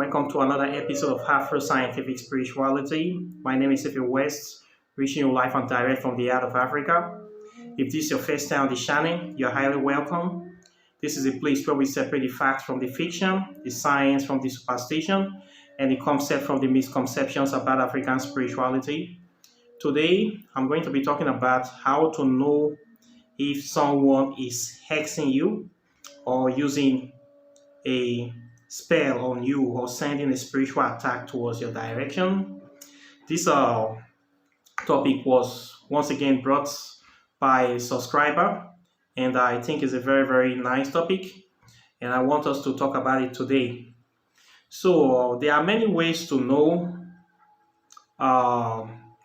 welcome to another episode of Afro-Scientific Spirituality. My name is Ife West, reaching you live and direct from the heart of Africa. If this is your first time on the channel, you're highly welcome. This is a place where we separate the facts from the fiction, the science from the superstition, and the concept from the misconceptions about African spirituality. Today, I'm going to be talking about how to know if someone is hexing you or using a spell on you or sending a spiritual attack towards your direction. This topic was once again brought by a subscriber, and I think it's a very, very nice topic, and I want us to talk about it today. So there are many ways to know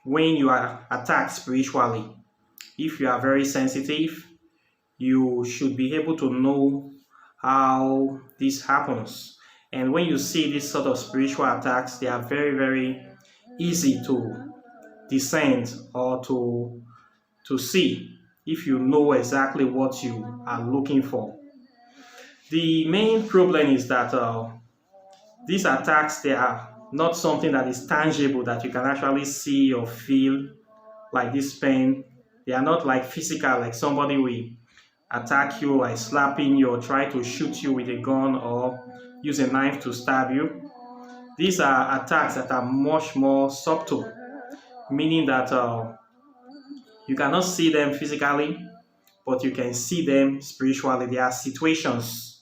when you are attacked spiritually. If you are very sensitive, you should be able to know how this happens. And when you see this sort of spiritual attacks, they are very, very easy to discern or to see if you know exactly what you are looking for. The main problem is that these attacks, they are not something that is tangible that you can actually see or feel, like this pain. They are not like physical, like somebody will attack you, like slapping you or try to shoot you with a gun or use a knife to stab you. These are attacks that are much more subtle, meaning that you cannot see them physically, but you can see them spiritually. There are situations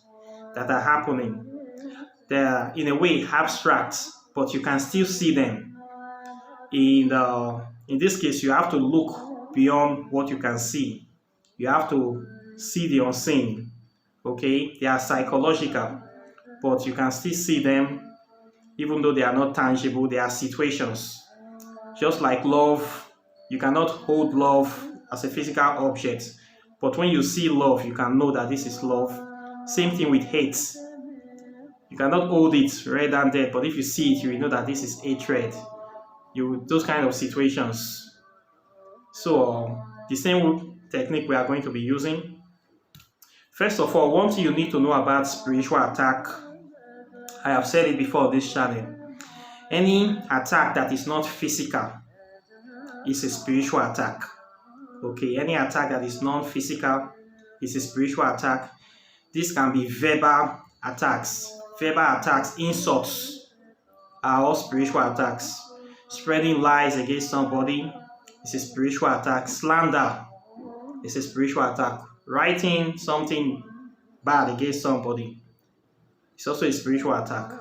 that are happening. They are in a way abstract, but you can still see them. In this case, you have to look beyond what you can see. You have to see the unseen. Okay, they are psychological, but you can still see them even though they are not tangible. They are situations. Just like love, you cannot hold love as a physical object, but when you see love, you can know that this is love. Same thing with hate. You cannot hold it red and dead, but if you see it, you will know that this is hatred. Those kind of situations. So the same technique we are going to be using. First of all, one thing you need to know about spiritual attack, I have said it before on this channel. Any attack that is not physical is a spiritual attack. Okay, any attack that is non-physical is a spiritual attack. This can be verbal attacks. Verbal attacks, insults are all spiritual attacks. Spreading lies against somebody is a spiritual attack. Slander is a spiritual attack. Writing something bad against somebody is also a spiritual attack.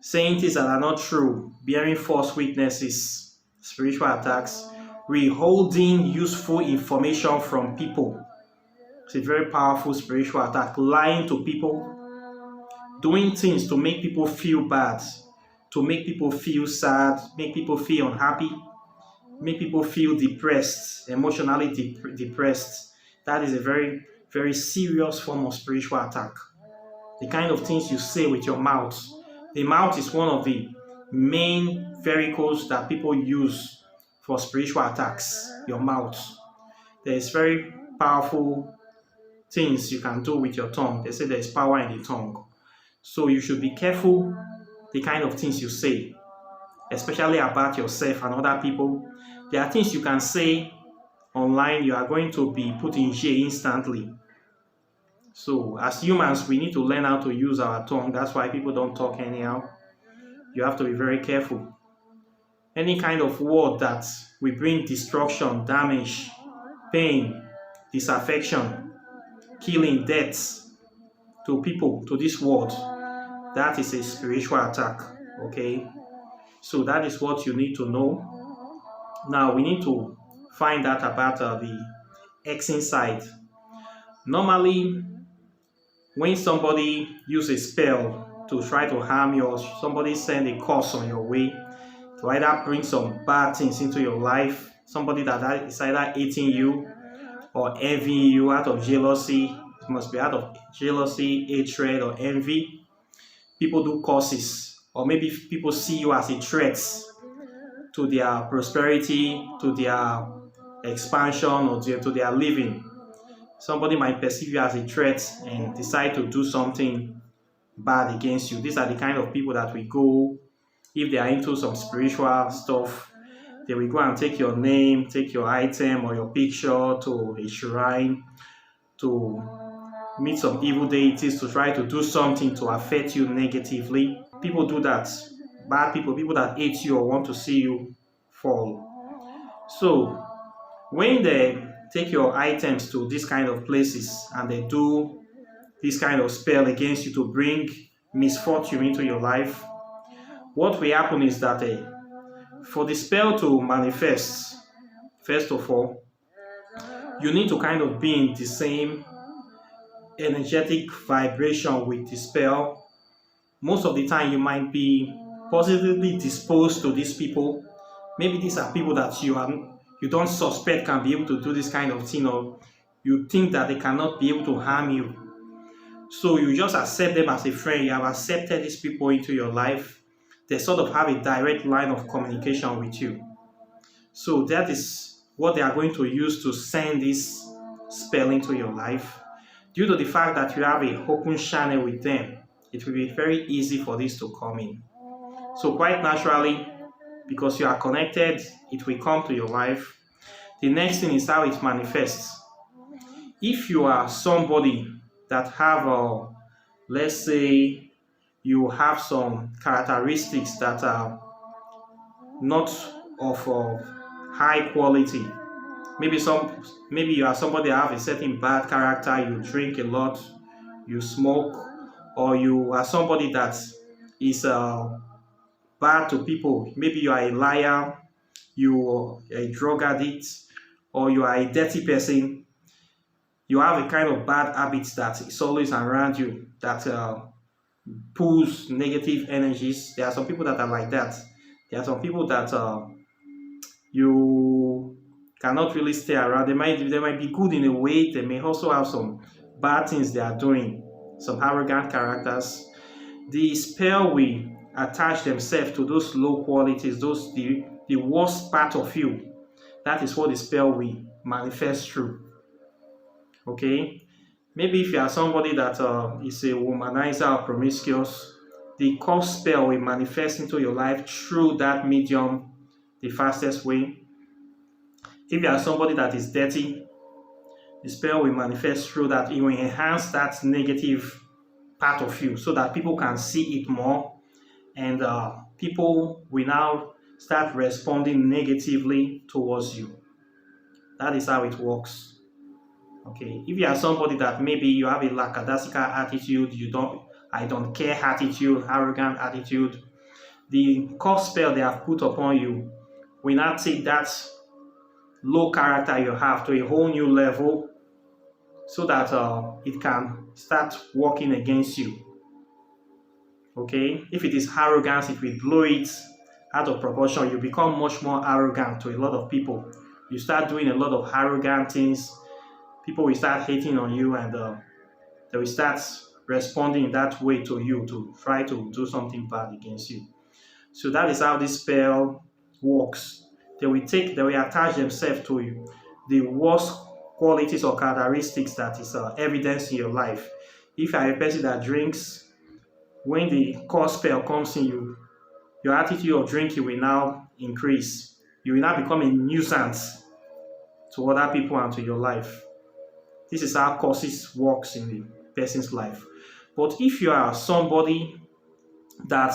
Saying things that are not true, bearing false witnesses, spiritual attacks. Withholding useful information from people, it's a very powerful spiritual attack. Lying to people, doing things to make people feel bad, to make people feel sad, make people feel unhappy, make people feel depressed, emotionally depressed. That is a very, very serious form of spiritual attack. The kind of things you say with your mouth. The mouth is one of the main vehicles that people use for spiritual attacks. Your mouth. There is very powerful things you can do with your tongue. They say there is power in the tongue. So you should be careful the kind of things you say, especially about yourself and other people. There are things you can say online, you are going to be put in jail instantly. So as humans, we need to learn how to use our tongue. That's why people don't talk anyhow. You have to be very careful. Any kind of word that will bring destruction, damage, pain, disaffection, killing, death to people, to this world, that is a spiritual attack. Okay, so that is what you need to know. Now we need to find out about the hexing side. Normally, when somebody uses a spell to try to harm you, or somebody send a curse on your way to either bring some bad things into your life, somebody that is either hating you or envying you out of jealousy, it must be out of jealousy, hatred, or envy. People do curses, or maybe people see you as a threat to their prosperity, to their expansion, or to their living. Somebody might perceive you as a threat and decide to do something bad against you. These are the kind of people that will go, if they are into some spiritual stuff, they will go and take your name, take your item or your picture to a shrine to meet some evil deities to try to do something to affect you negatively. People do that. Bad people, people that hate you or want to see you fall. So when they take your items to these kind of places and they do this kind of spell against you to bring misfortune into your life, what will happen is that for the spell to manifest, first of all, you need to kind of be in the same energetic vibration with the spell. Most of the time, you might be positively disposed to these people. Maybe these are people that you don't suspect can be able to do this kind of thing, or you think that they cannot be able to harm you. So you just accept them as a friend. You have accepted these people into your life. They sort of have a direct line of communication with you. So that is what they are going to use to send this spell into your life. Due to the fact that you have an open channel with them, it will be very easy for this to come in. So quite naturally, because you are connected, it will come to your life. The next thing is how it manifests. If you are somebody that have, let's say, you have some characteristics that are not of high quality. Maybe you are somebody that have a certain bad character, you drink a lot, you smoke, or you are somebody that is bad to people. Maybe you are a liar, you are a drug addict, or you are a dirty person. You have a kind of bad habit that is always around you, that pulls negative energies. There are some people that are like that. There are some people that you cannot really stay around. They might be good in a way. They may also have some bad things they are doing, some arrogant characters. The spell will attach themselves to those low qualities, the worst part of you. That is what the spell will manifest through. Okay? Maybe if you are somebody that is a womanizer or promiscuous, the curse spell will manifest into your life through that medium the fastest way. If you are somebody that is dirty, the spell will manifest through that. It will enhance that negative part of you so that people can see it more, and people will now start responding negatively towards you. That is how it works. Okay, if you are somebody that maybe you have a lackadaisical attitude, I don't care attitude, arrogant attitude, the curse spell they have put upon you will not take that low character you have to a whole new level, so that it can start working against you. Okay, if it is arrogance, it will blow it out of proportion. You become much more arrogant to a lot of people. You start doing a lot of arrogant things. People will start hating on you, and they will start responding in that way to you to try to do something bad against you. So that is how this spell works. They will attach themselves to you, the worst qualities or characteristics that is evidence in your life. If you are a person that drinks, when the curse spell comes in you, your attitude of drinking will now increase. You will now become a nuisance to other people and to your life. This is how curses works in the person's life. But if you are somebody that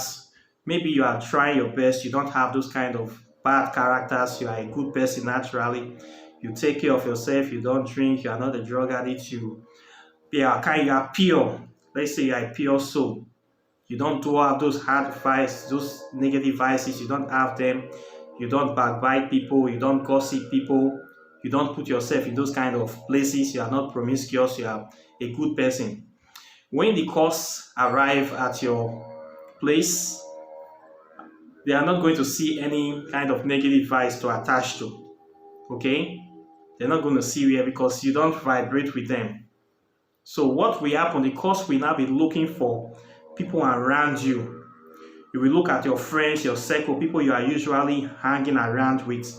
maybe you are trying your best, you don't have those kind of bad characters, you are a good person naturally, you take care of yourself, you don't drink, you are not a drug addict, you are pure. Let's say you are a pure soul. You don't do have those hard vices, those negative vices, you don't have them. You don't backbite people, you don't gossip people, you don't put yourself in those kind of places, you are not promiscuous, you are a good person. When the curse arrive at your place, they are not going to see any kind of negative vice to attach to. Okay? They're not going to see you here because you don't vibrate with them. So what will happen? The curse will now be looking for people around you. You will look at your friends, your circle, people you are usually hanging around with.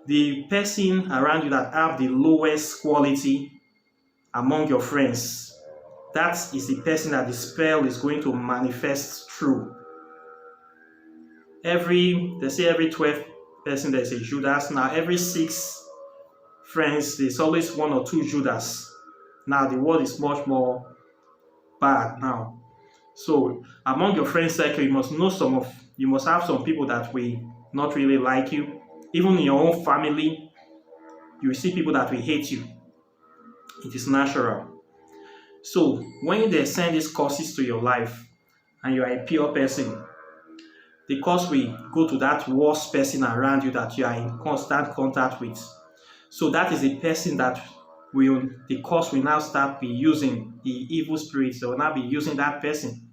The person around you that have the lowest quality among your friends that is the person that the spell is going to manifest through. They say every 12 person there's a Judas. Now every 6 friends, there's always 1 or 2 Judas. Now the world is much more bad now. So among your friend circle, you must have some people that will not really like you. Even in your own family, you will see people that will hate you. It is natural. So when they send these curses to your life and you are a pure person, the curse will go to that worst person around you that you are in constant contact with. So that is the person that the curse will now start be using. The evil spirits, they will now be using that person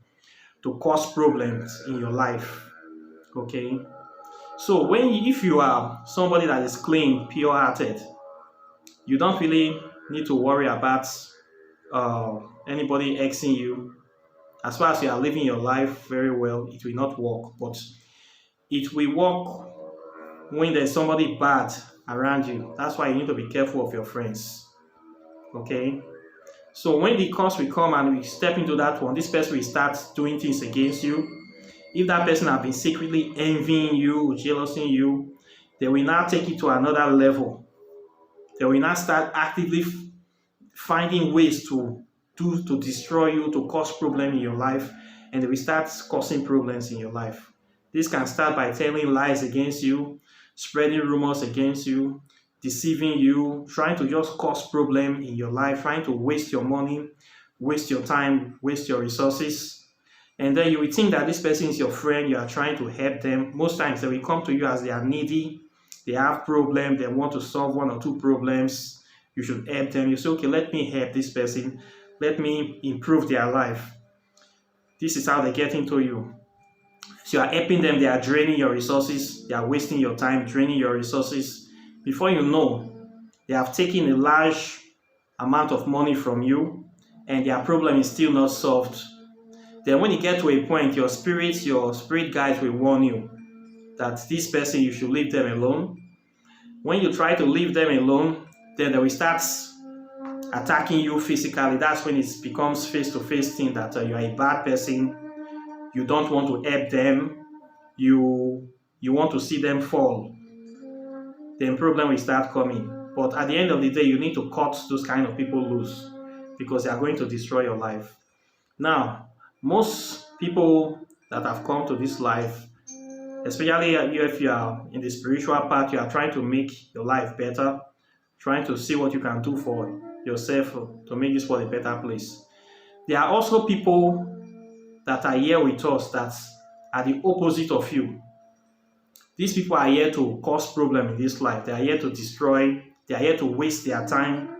to cause problems in your life. Okay? So if you are somebody that is clean, pure-hearted, you don't really need to worry about anybody Xing you. As far as you are living your life very well, it will not work. But it will work when there's somebody bad around you. That's why you need to be careful of your friends. Okay? So when the curse will come and we step into that one, this person will start doing things against you. If that person has been secretly envying you, jealousing you, they will now take it to another level. They will now start actively finding ways to destroy you, to cause problems in your life, and they will start causing problems in your life. This can start by telling lies against you, spreading rumors against you, deceiving you, trying to just cause problem in your life, trying to waste your money, waste your time, waste your resources. And then you will think that this person is your friend, you are trying to help them. Most times they will come to you as they are needy, they have problems, they want to solve 1 or 2 problems. You should help them. You say, okay, let me help this person. Let me improve their life. This is how they get into you. So you are helping them, they are draining your resources, they are wasting your time, draining your resources. Before you know, they have taken a large amount of money from you and their problem is still not solved. Then when you get to a point, your spirit guides will warn you that this person, you should leave them alone. When you try to leave them alone, then they will start attacking you physically. That's when it becomes face-to-face thing that you are a bad person. You don't want to help them. You want to see them fall. Then problem will start coming. But at the end of the day, you need to cut those kind of people loose because they are going to destroy your life. Now, most people that have come to this life, especially if you are in the spiritual path, you are trying to make your life better, trying to see what you can do for yourself to make this world a better place. There are also people that are here with us that are the opposite of you. These people are here to cause problems in this life. They are here to destroy. They are here to waste their time,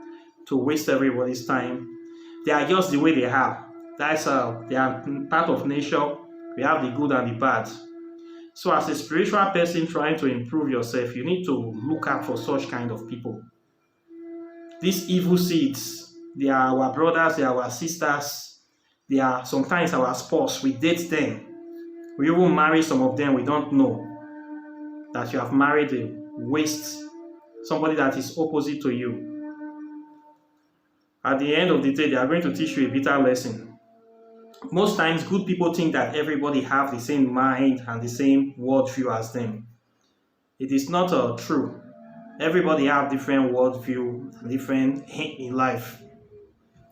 to waste everybody's time. They are just the way they are. They are part of nature. We have the good and the bad. So as a spiritual person trying to improve yourself, you need to look out for such kind of people. These evil seeds, they are our brothers, they are our sisters, they are sometimes our spouse. We date them. We even marry some of them. We don't know that you have married a waste, somebody that is opposite to you. At the end of the day, they are going to teach you a bitter lesson. Most times, good people think that everybody have the same mind and the same worldview as them. It is not true. Everybody have different worldview and different in life.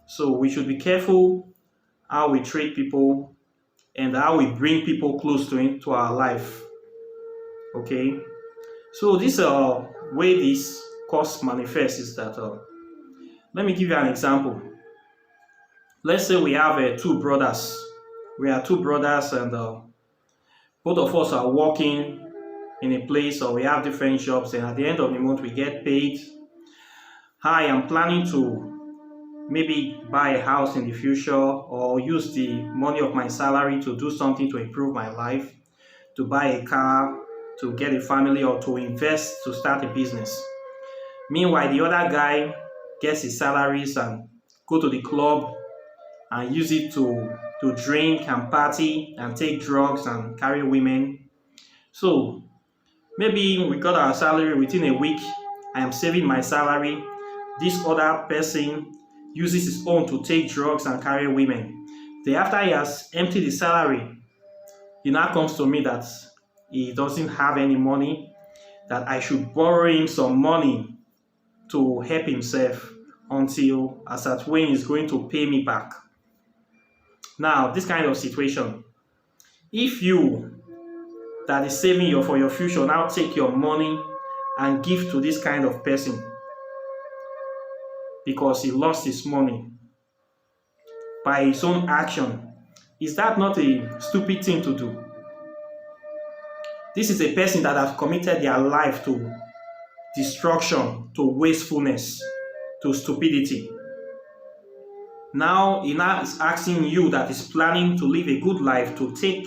So we should be careful how we treat people and how we bring people close to our life. Okay? So this way this cause manifests is that, let me give you an example. Let's say we have 2 brothers. We are 2 brothers and both of us are working in a place or we have different jobs, and at the end of the month we get paid. I am planning to maybe buy a house in the future or use the money of my salary to do something to improve my life, to buy a car, to get a family, or to invest to start a business. Meanwhile, the other guy gets his salaries and go to the club and use it to drink and party and take drugs and carry women. So maybe we got our salary within a week. I am saving my salary. This other person uses his own to take drugs and carry women. Then after he has emptied his salary, he now comes to me that he doesn't have any money, that I should borrow him some money to help himself until as at when he's going to pay me back. Now, this kind of situation, if you that is saving you for your future now take your money and give to this kind of person because he lost his money by his own action, is that not a stupid thing to do? This is a person that has committed their life to destruction, to wastefulness, to stupidity. Now he now is asking you that is planning to live a good life to take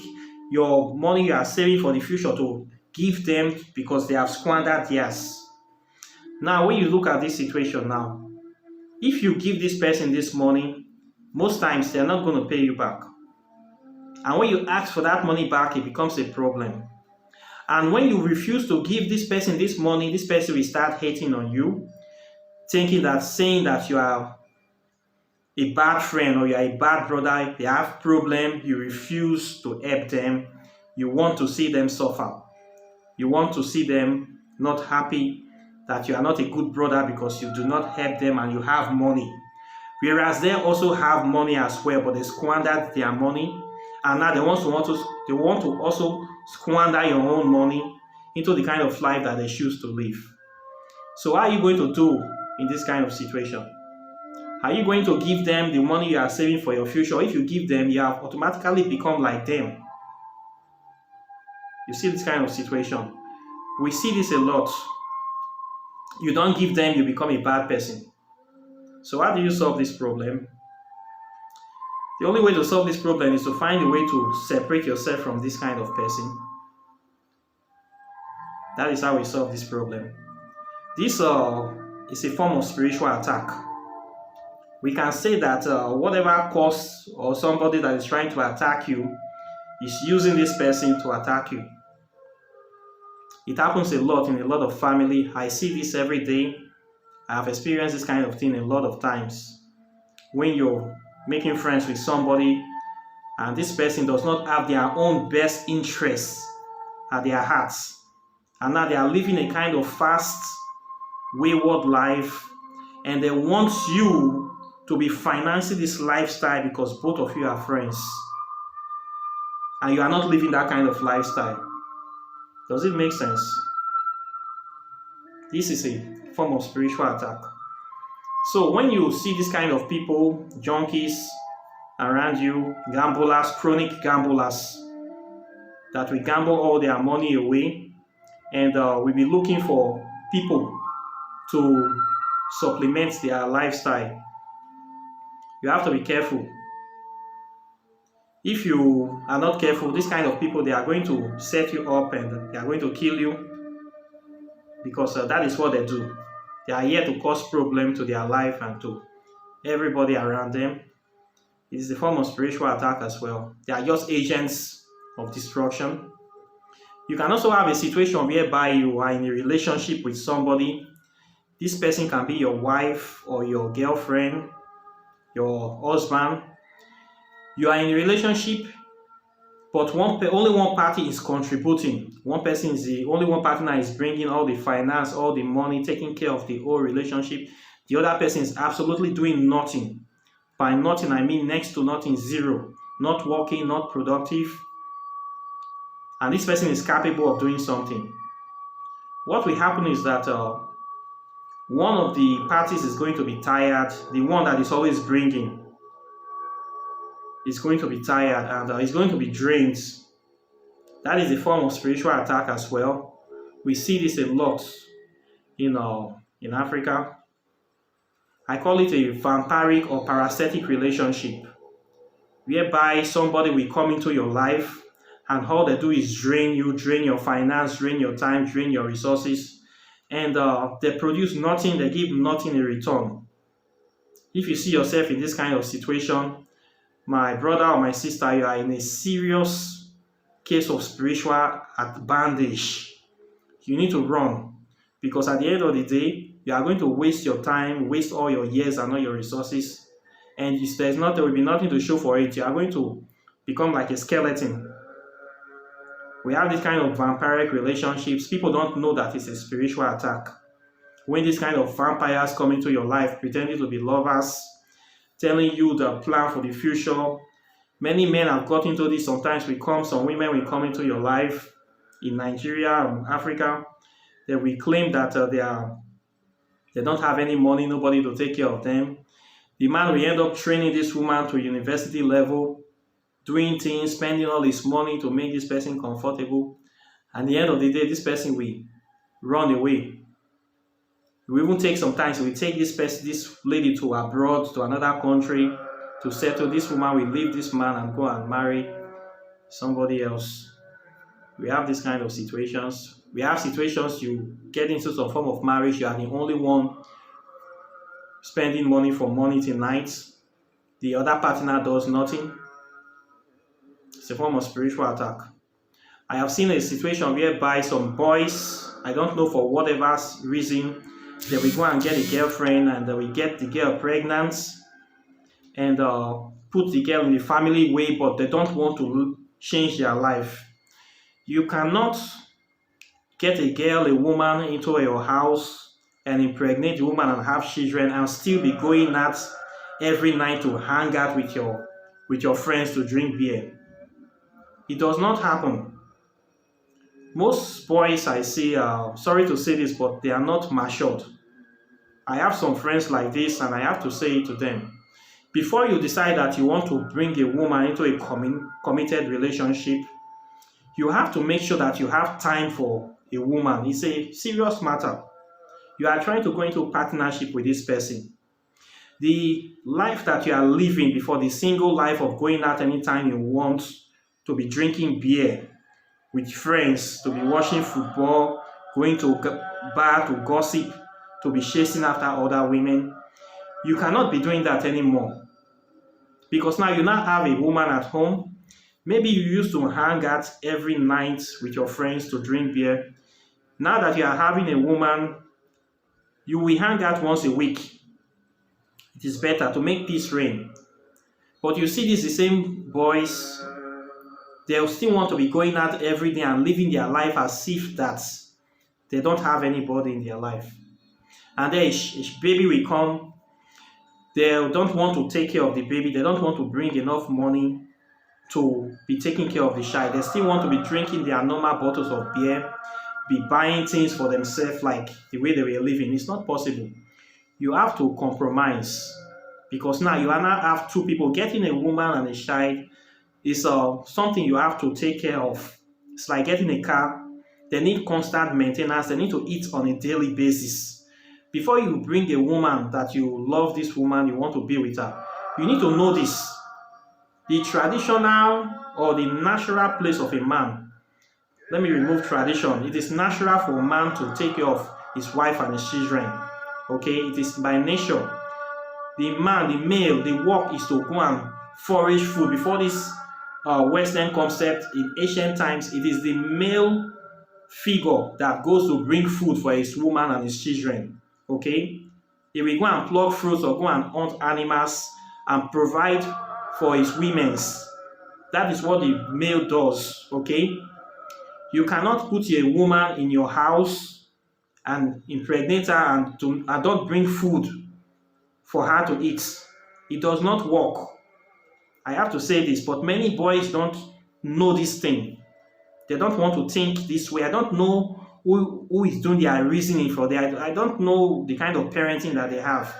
your money you are saving for the future to give them because they have squandered theirs. Now when you look at this situation now, if you give this person this money, most times they are not going to pay you back. And when you ask for that money back, it becomes a problem. And when you refuse to give this person this money, this person will start hating on you, saying that you are a bad friend or you are a bad brother, they have problem, you refuse to help them, you want to see them suffer. You want to see them not happy, that you are not a good brother because you do not help them and you have money. Whereas they also have money as well, but they squandered their money, and now they want to also squander your own money into the kind of life that they choose to live. So what are you going to do in this kind of situation? Are you going to give them the money you are saving for your future? If you give them, you have automatically become like them. You see this kind of situation. We see this a lot. You don't give them, you become a bad person. So how do you solve this problem? The only way to solve this problem is to find a way to separate yourself from this kind of person. That is how we solve this problem. This is a form of spiritual attack. We can say that whatever cause or somebody that is trying to attack you is using this person to attack you. It happens a lot in a lot of family. I see this every day. I have experienced this kind of thing a lot of times. When you're making friends with somebody and this person does not have their own best interests at their hearts, and now they are living a kind of fast, wayward life, and they want you to be financing this lifestyle because both of you are friends and you are not living that kind of lifestyle. Does it make sense? This is a form of spiritual attack. So when you see this kind of people, junkies around you, gamblers, chronic gamblers, that will gamble all their money away, and we'll be looking for people to supplement their lifestyle, you have to be careful. If you are not careful, this kind of people, they are going to set you up and they are going to kill you, because that is what they do. They are here to cause problem to their life and to everybody around them. It is a form of spiritual attack as well. They are just agents of destruction. You can also have a situation whereby you are in a relationship with somebody. This person can be your wife or your girlfriend, your husband. You are in a relationship, but only one party is contributing. One person is the only one partner is bringing all the finance, all the money, taking care of the whole relationship. The other person is absolutely doing nothing. By nothing, I mean next to nothing, zero. Not working, not productive. And this person is capable of doing something. What will happen is that one of the parties is going to be tired. The one that is always bringing is going to be tired and is going to be drained. That is a form of spiritual attack as well. We see this a lot in Africa. I call it a vampiric or parasitic relationship, whereby somebody will come into your life and all they do is drain you, drain your finance, drain your time, drain your resources, and they produce nothing, they give nothing in return. If you see yourself in this kind of situation, my brother or my sister, you are in a serious case of spiritual bondage. You need to run, because at the end of the day, You are going to waste your time, waste all your years and all your resources, and there will be nothing to show for it. You are going to become like a skeleton. We have this kind of vampiric relationships. People don't know that it's a spiritual attack. When these kind of vampires come into your life, pretending to be lovers, telling you the plan for the future. Many men have got into this. Sometimes some women will come into your life in Nigeria and Africa. They will claim that they don't have any money, nobody to take care of them. The man will end up training this woman to university level, doing things, spending all his money to make this person comfortable. At the end of the day, this person will run away. We even take some time, so we take this lady to abroad, to another country, to settle. This woman will leave this man and go and marry somebody else. We have this kind of situations. We have situations you get into some form of marriage, you are the only one spending money from morning till night. The other partner does nothing. It's a form of spiritual attack. I have seen a situation whereby some boys, I don't know for whatever reason, they will go and get a girlfriend and they will get the girl pregnant and put the girl in the family way, but they don't want to change their life. You cannot get a woman into your house and impregnate the woman and have children and still be going out every night to hang out with your friends to drink beer. It does not happen. Most boys I see, sorry to say this, but they are not matured. I have some friends like this and I have to say it to them. Before you decide that you want to bring a woman into a committed relationship, you have to make sure that you have time for a woman. It's a serious matter. You are trying to go into partnership with this person. The life that you are living before, the single life of going out anytime you want, to be drinking beer with friends, to be watching football, going to bar to gossip, to be chasing after other women, you cannot be doing that anymore. Because now you now have a woman at home. Maybe you used to hang out every night with your friends to drink beer. Now that you are having a woman, you will hang out once a week. It is better to make peace reign. But you see the same boys, they'll still want to be going out every day and living their life as if that they don't have anybody in their life. And then a baby will come, they don't want to take care of the baby, they don't want to bring enough money to be taking care of the child. They still want to be drinking their normal bottles of beer, be buying things for themselves like the way they were living. It's not possible. You have to compromise, because now you now have two people. Getting a woman and a child is something you have to take care of. It's like getting a car. They need constant maintenance. They need to eat on a daily basis. Before you bring a woman that you love this woman, you want to be with her, you need to know this. The traditional or the natural place of a man, let me remove tradition. It is natural for a man to take care of his wife and his children. Okay, it is by nature. The man, the male, the work is to go and forage food. Before this Western concept, in ancient times, it is the male figure that goes to bring food for his woman and his children. Okay, he will go and pluck fruits or go and hunt animals and provide for his women's. That is what the male does. Okay, you cannot put a woman in your house and impregnate her and don't bring food for her to eat. It does not work. I have to say this, but many boys don't know this thing. They don't want to think this way. I don't know who is doing their reasoning for that. I don't know the kind of parenting that they have.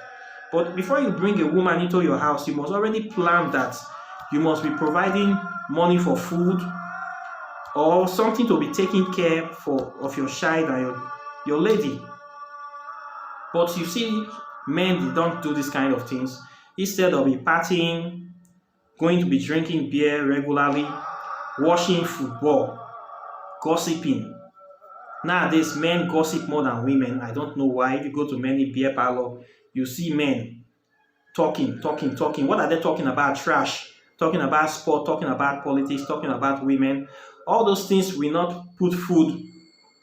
But before you bring a woman into your house, you must already plan that you must be providing money for food or something to be taking care of your child and your lady. But you see, men, they don't do this kind of things. Instead of be partying, going to be drinking beer regularly, watching football, gossiping. Nowadays, men gossip more than women. I don't know why. If you go to many beer parlors, you see men talking. What are they talking about? Trash. Talking about sport, talking about politics, talking about women. All those things will not put food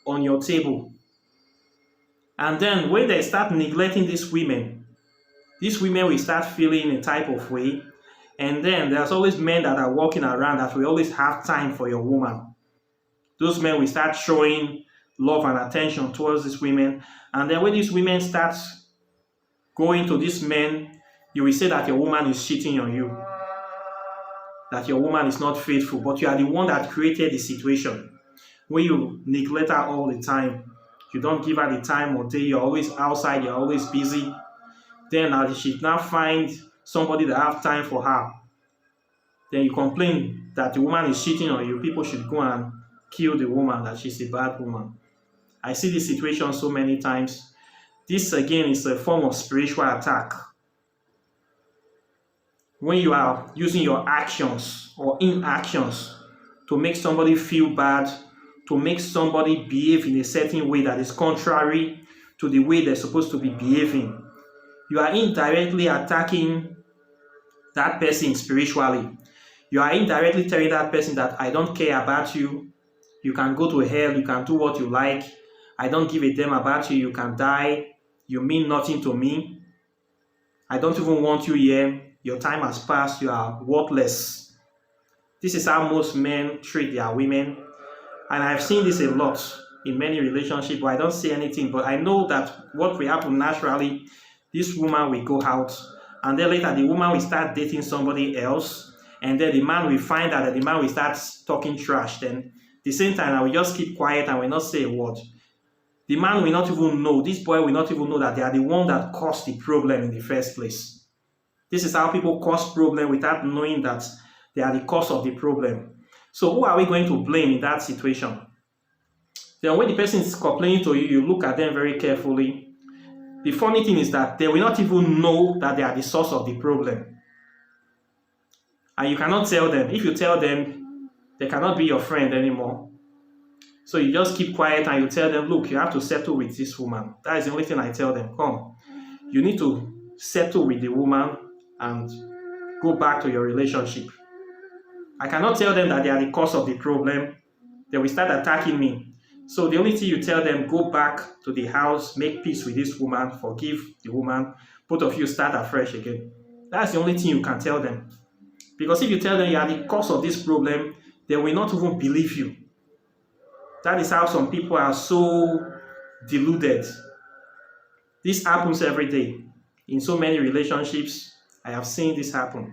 on your table. And then when they start neglecting these women will start feeling a type of way. And then there's always men that are walking around that will always have time for your woman. Those men will start showing love and attention towards these women. And then when these women start going to these men, you will say that your woman is cheating on you, that your woman is not faithful, but you are the one that created the situation. When you neglect her all the time, you don't give her the time or day, you're always outside, you're always busy, then as she now find somebody that have time for her, then you complain that the woman is cheating on you. People should go and kill the woman, that she's a bad woman. I see this situation so many times. This again is a form of spiritual attack. When you are using your actions or inactions to make somebody feel bad, to make somebody behave in a certain way that is contrary to the way they're supposed to be behaving, you are indirectly attacking that person spiritually. You are indirectly telling that person that I don't care about you. You can go to hell. You can do what you like. I don't give a damn about you. You can die. You mean nothing to me. I don't even want you here. Your time has passed. You are worthless. This is how most men treat their women. And I've seen this a lot in many relationships where I don't say anything, but I know that what will happen naturally, this woman will go out, and then later the woman will start dating somebody else, and then the man will find out that the man will start talking trash. Then at the same time, I will just keep quiet and will not say a word. The man will not even know, this boy will not even know that they are the one that caused the problem in the first place. This is how people cause problem without knowing that they are the cause of the problem. So who are we going to blame in that situation? Then when the person is complaining to you, you look at them very carefully. The funny thing is that they will not even know that they are the source of the problem. And you cannot tell them. If you tell them, they cannot be your friend anymore. So you just keep quiet and you tell them, look, you have to settle with this woman. That is the only thing I tell them. Come, you need to settle with the woman and go back to your relationship. I cannot tell them that they are the cause of the problem. They will start attacking me. So the only thing you tell them, go back to the house, make peace with this woman, forgive the woman, both of you start afresh again. That's the only thing you can tell them. Because if you tell them you are the cause of this problem, they will not even believe you. That is how some people are so deluded. This happens every day. In so many relationships, I have seen this happen.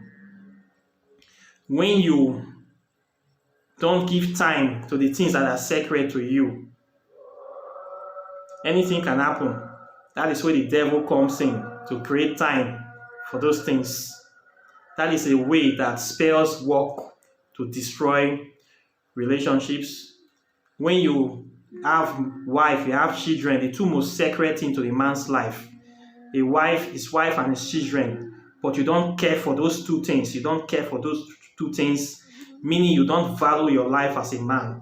When you don't give time to the things that are sacred to you, anything can happen. That is where the devil comes in to create time for those things. That is a way that spells work to destroy relationships. When you have wife, you have children, the two most sacred things to the man's life. A wife, his wife and his children. But you don't care for those two things. You don't care for those two things, meaning you don't value your life as a man.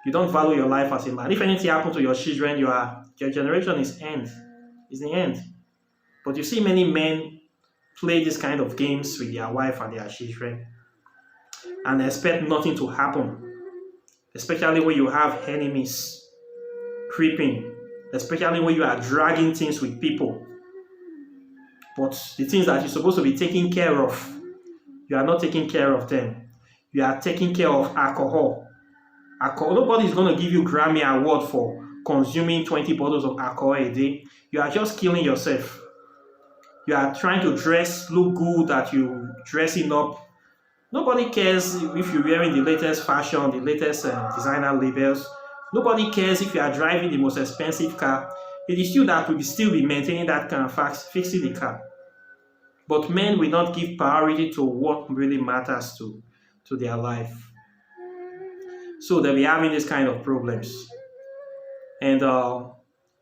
You don't value your life as a man. If anything happens to your children, your generation is the end. But you see many men play this kind of games with their wife and their children and expect nothing to happen, especially when you have enemies creeping, especially when you are dragging things with people. But the things that you're supposed to be taking care of, you are not taking care of them. You are taking care of alcohol. Nobody is going to give you Grammy Award for consuming 20 bottles of alcohol a day. You are just killing yourself. You are trying to look good, that you dressing up. Nobody cares if you're wearing the latest fashion, the latest designer labels. Nobody cares if you are driving the most expensive car. It is you that will still be maintaining that car and fixing the car. But men will not give priority to what really matters to their life. So they'll be having this kind of problems. And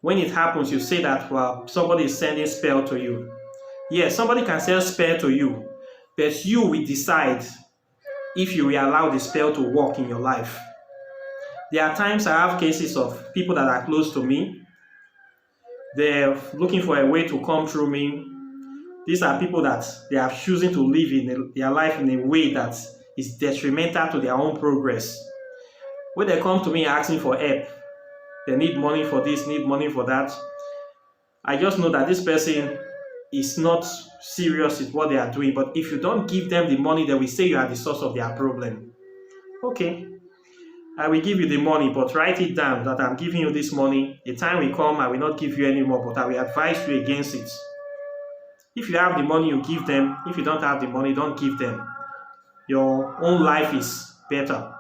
when it happens, you say that, well, somebody is sending spell to you. Yes, somebody can send spell to you, but you will decide if you will allow the spell to work in your life. There are times I have cases of people that are close to me. They're looking for a way to come through me. These are people that they are choosing to live their life in a way that is detrimental to their own progress. When they come to me asking for help, They need money for this, need money for that. I just know that this person is not serious with what they are doing. But if you don't give them the money, they will say you are the source of their problem. Okay, I will give you the money, but write it down that I'm giving you this money. The time will come, I will not give you anymore, but I will advise you against it. If you have the money, you give them. If you don't have the money, don't give them. Your own life is better.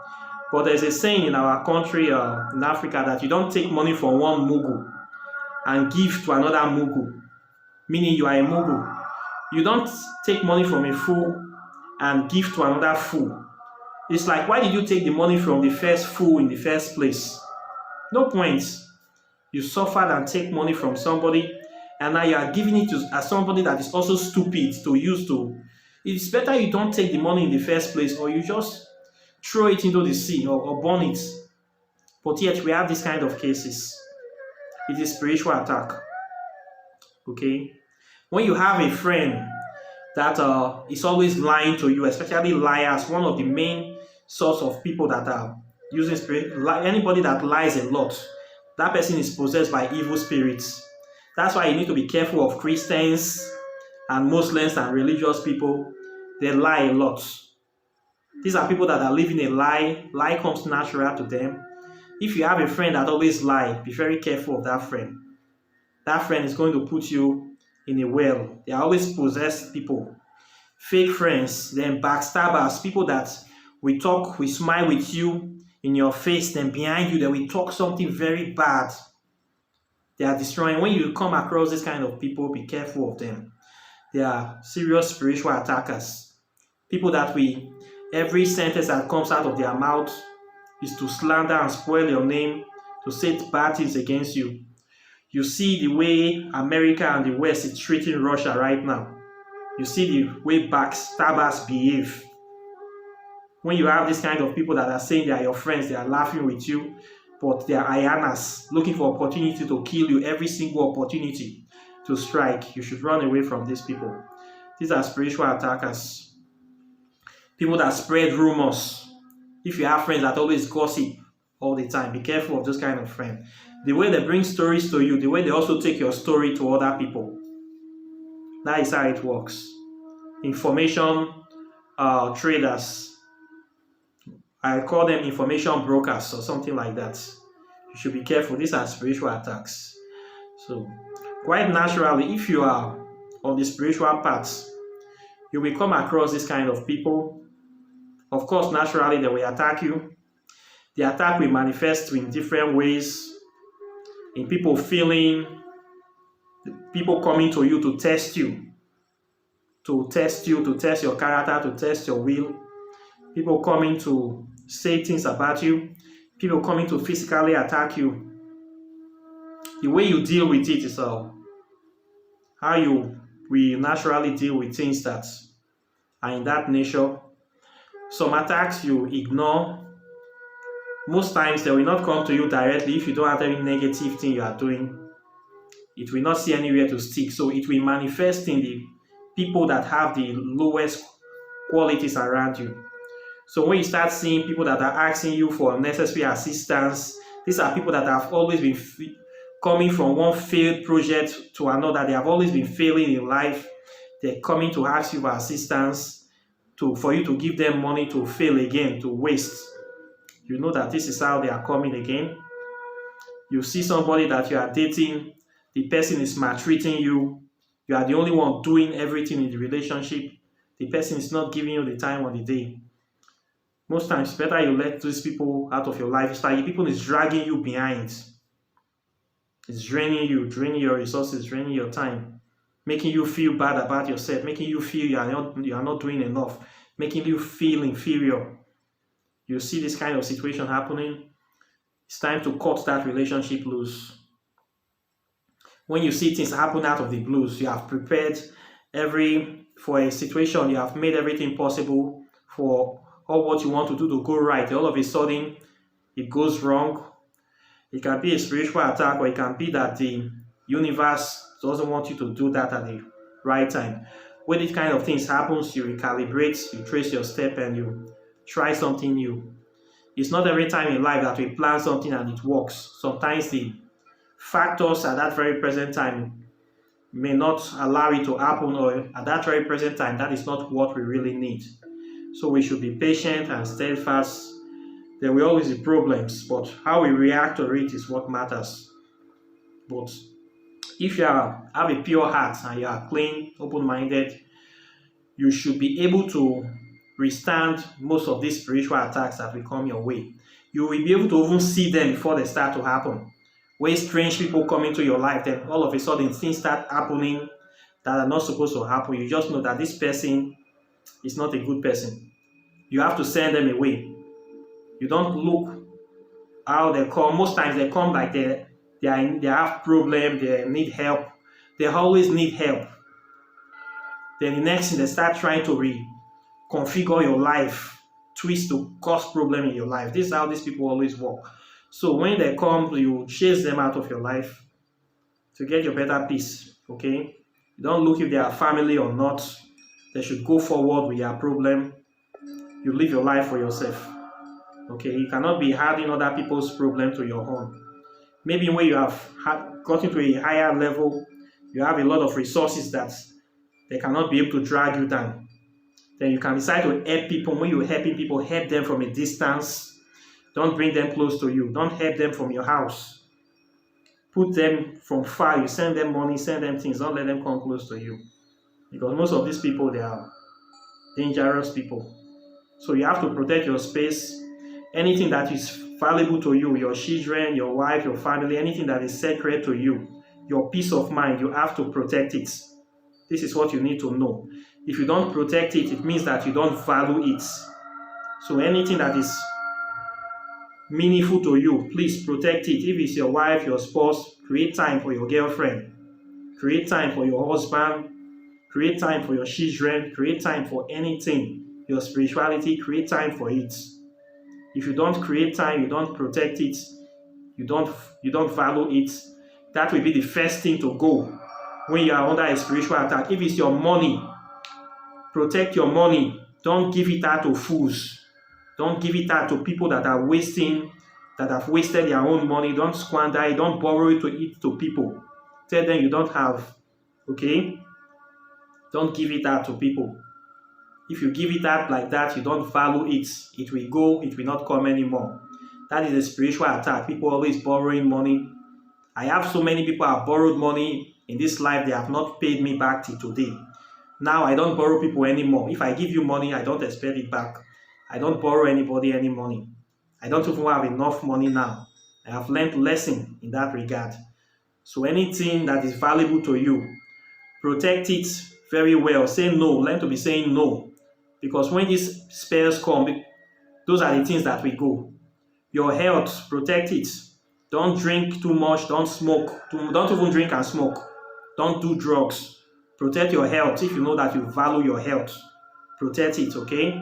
But there's a saying in our country, in Africa, that you don't take money from one mugu and give to another mugu, meaning you are a mugu. You don't take money from a fool and give to another fool. It's like, why did you take the money from the first fool in the first place? No point. You suffered and take money from somebody, and now you are giving it to somebody that is also stupid to use to. It's better you don't take the money in the first place, or you just throw it into the sea or burn it. But yet we have this kind of cases. It is spiritual attack. Okay? When you have a friend that is always lying to you, especially liars, one of the main source of people that are using spirit, anybody that lies a lot, that person is possessed by evil spirits. That's why you need to be careful of Christians and Muslims and religious people. They lie a lot. These are people that are living a lie. Lie comes natural to them. If you have a friend that always lies, be very careful of that friend. That friend is going to put you in a well. They are always possessed people. Fake friends, then backstabbers, people that we talk, we smile with you in your face, then behind you, then we talk something very bad. They are destroying. When you come across this kind of people, be careful of them. They are serious spiritual attackers. People that every sentence that comes out of their mouth is to slander and spoil your name, to say bad things against you. You see the way America and the West is treating Russia right now. You see the way backstabbers behave. When you have this kind of people that are saying they are your friends, they are laughing with you, but they are hyenas looking for opportunity to kill you, every single opportunity to strike. You should run away from these people. These are spiritual attackers. People that spread rumors. If you have friends that always gossip all the time, be careful of those kind of friends. The way they bring stories to you, the way they also take your story to other people. That is how it works. Information traders. I call them information brokers or something like that. You should be careful. These are spiritual attacks. So, quite naturally, if you are on the spiritual path, you will come across this kind of people. Of course, naturally, they will attack you. The attack will manifest in different ways. In people coming to you to test you, to test your character, to test your will. People coming to say things about you. People coming to physically attack you. The way you deal with it is how we naturally deal with things that are in that nature. Some attacks you ignore. Most times they will not come to you directly. If you don't have any negative thing you are doing, it will not see anywhere to stick. So it will manifest in the people that have the lowest qualities around you. So when you start seeing people that are asking you for unnecessary assistance, these are people that have always been coming from one failed project to another. They have always been failing in life. They're coming to ask you for assistance, for you to give them money to fail again, to waste. You know that this is how they are coming again. You see somebody that you are dating, the person is maltreating you. You are the only one doing everything in the relationship. The person is not giving you the time of the day. Most times, it's better you let these people out of your life. It's like people is dragging you behind. It's draining you, draining your resources, draining your time, making you feel bad about yourself, making you feel you are not doing enough, making you feel inferior. You see this kind of situation happening, it's time to cut that relationship loose. When you see things happen out of the blues, you have prepared for a situation, you have made everything possible for all what you want to do to go right. All of a sudden, it goes wrong. It can be a spiritual attack, or it can be that the universe doesn't want you to do that at the right time. When this kind of things happens, you recalibrate, you trace your step, and you try something new. It's not every time in life that we plan something and it works. Sometimes the factors at that very present time may not allow it to happen, or at that very present time, that is not what we really need. So we should be patient and steadfast. There will always be problems, but how we react to it is what matters. But if you have a pure heart and you are clean, open-minded, you should be able to withstand most of these spiritual attacks that will come your way. You will be able to even see them before they start to happen. When strange people come into your life, then all of a sudden things start happening that are not supposed to happen. You just know that this person is not a good person. You have to send them away. You don't look how they come. Most times they come like they have problems, they need help. They always need help. Then the next thing, they start trying to reconfigure your life, twist to cause problem in your life. This is how these people always work. So when they come, you chase them out of your life to get your better peace. Okay? You don't look if they are family or not. They should go forward with your problem. You live your life for yourself. Okay? You cannot be adding other people's problem to your own. Maybe when you have gotten to a higher level, you have a lot of resources that they cannot be able to drag you down. Then you can decide to help people. When you're helping people, help them from a distance. Don't bring them close to you. Don't help them from your house. Put them from far. You send them money, send them things. Don't let them come close to you. Because most of these people, they are dangerous people. So you have to protect your space. Anything that is valuable to you, your children, your wife, your family, anything that is sacred to you, your peace of mind, you have to protect it. This is what you need to know. If you don't protect it, it means that you don't value it. So anything that is meaningful to you, please protect it. If it's your wife, your spouse, create time for your girlfriend. Create time for your husband. Create time for your children. Create time for anything. Your spirituality, create time for it. If you don't create time, you don't protect it, you don't value it, that will be the first thing to go when you are under a spiritual attack. If it's your money, protect your money. Don't give it out to fools. Don't give it out to people that are wasting, that have wasted their own money. Don't squander it. Don't borrow it to eat to people. Tell them you don't have. Okay? Don't give it out to people. If you give it out like that, you don't value it. It will go, it will not come anymore. That is a spiritual attack. People always borrowing money. I have so many people who have borrowed money in this life, they have not paid me back till today. Now I don't borrow people anymore. If I give you money, I don't expect it back. I don't borrow anybody any money. I don't even have enough money now. I have learned a lesson in that regard. So anything that is valuable to you, protect it very well. Say no. Learn to be saying no. Because when these spells come, those are the things that will go. Your health, protect it. Don't drink too much. Don't smoke. Don't even drink and smoke. Don't do drugs. Protect your health. If you know that you value your health, protect it, okay?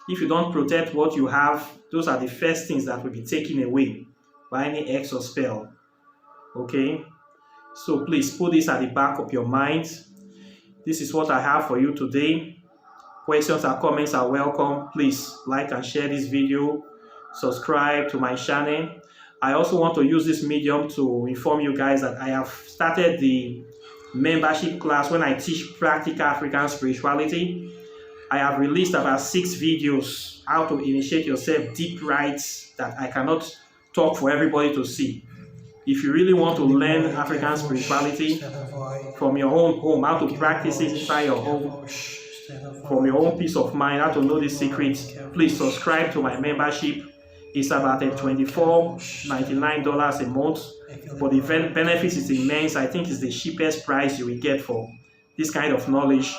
If you don't protect what you have, those are the first things that will be taken away by any hex or spell, okay? So please put this at the back of your mind. This is what I have for you today. Questions and comments are welcome. Please like and share this video. Subscribe to my channel. I also want to use this medium to inform you guys that I have started the membership class when I teach practical African spirituality. I have released about 6 videos how to initiate yourself deep rites that I cannot talk for everybody to see. If you really want to learn African spirituality from your own home, how to practice it inside your home, from your own peace of mind, how to know the secrets, please subscribe to my membership. It's about $24.99 a month, but the benefits is immense. I think it's the cheapest price you will get for this kind of knowledge.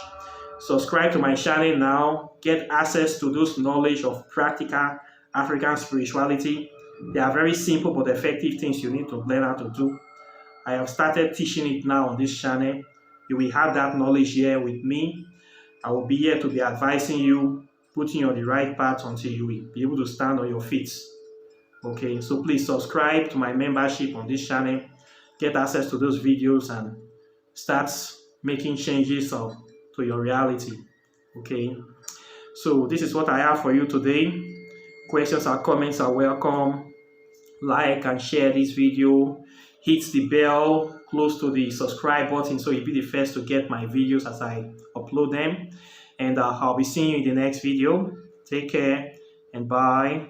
Subscribe to my channel now. Get access to those knowledge of practical African spirituality. They are very simple but effective things you need to learn how to do. I have started teaching it now on this channel. You will have that knowledge here with me. I will be here to be advising you, putting you on the right path until you will be able to stand on your feet. Okay, so please subscribe to my membership on this channel. Get access to those videos and start making changes to your reality. Okay, so this is what I have for you today. Questions and comments are welcome. Like and share this video. Hit the bell close to the subscribe button so you'll be the first to get my videos as I upload them. And I'll be seeing you in the next video. Take care and bye.